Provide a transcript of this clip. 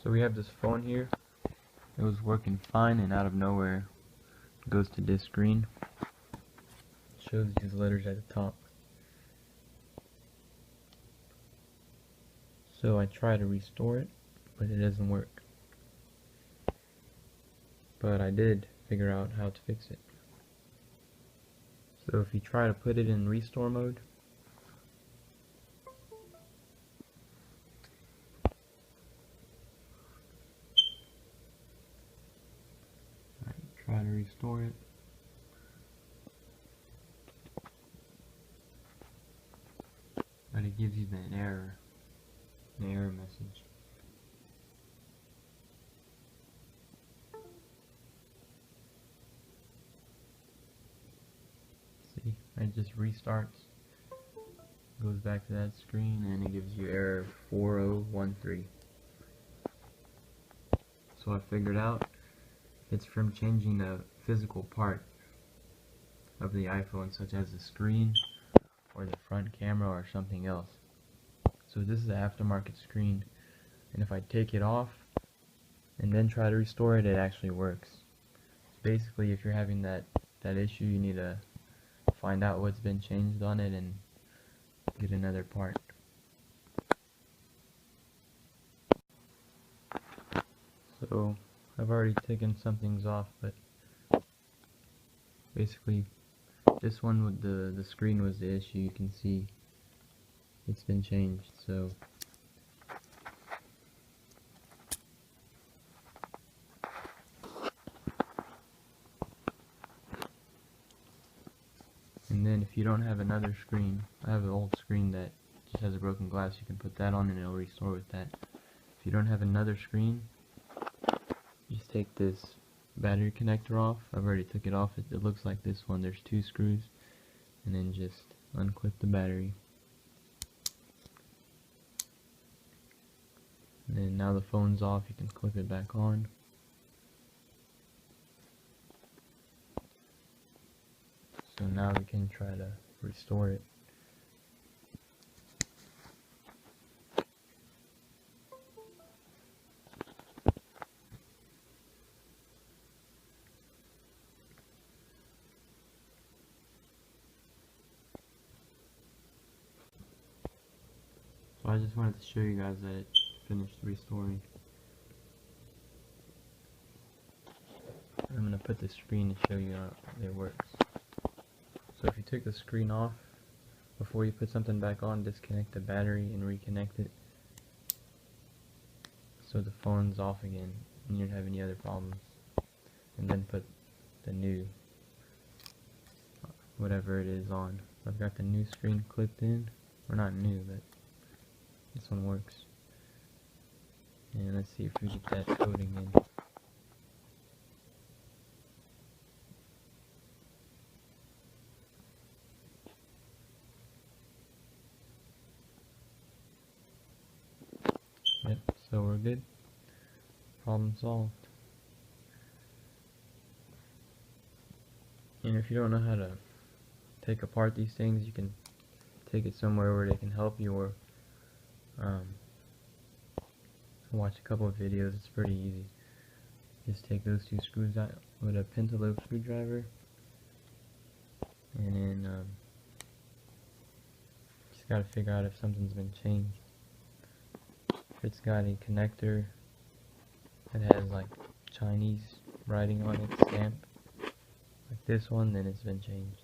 So we have this phone here. It was working fine, and out of nowhere it goes to this screen. It shows these letters at the top. So I try to restore it, but it doesn't work. But I did figure out how to fix it. So if you try to put it in restore mode, try to restore it. But it gives you an error message. See, it just restarts, goes back to that screen, and it gives you error 4013. So I figured out it's from changing a physical part of the iPhone, such as the screen or the front camera or something else. So this is the aftermarket screen, and if I take it off and then try to restore it, it actually works. Basically, if you're having that issue, you need to find out what's been changed on it and get another part. So I've already taken some things off, but basically this one with the screen was the issue. You can see it's been changed. So and then if you don't have another screen, I have an old screen that just has a broken glass, you can put that on and it'll restore with that. If you don't have another screen, just take this battery connector off. I've already took it off. It looks like this one. There's 2 screws, and then just unclip the battery. And then now the phone's off, you can clip it back on. So now we can try to restore it. So I just wanted to show you guys that it finished restoring. I'm going to put the screen to show you how it works. So if you take the screen off, before you put something back on, disconnect the battery and reconnect it, so the phone's off again and you don't have any other problems. And then put the new, whatever it is, on. I've got the new screen clipped in, or not new, but this one works. And let's see if we get that coding in. Yep, so we're good. Problem solved. And if you don't know how to take apart these things, you can take it somewhere where they can help you, or watch a couple of videos. It's pretty easy. Just take those 2 screws out with a pentalobe screwdriver, and then just gotta figure out if something's been changed. If it's got a connector that has like Chinese writing on it, stamp, like this one, then it's been changed.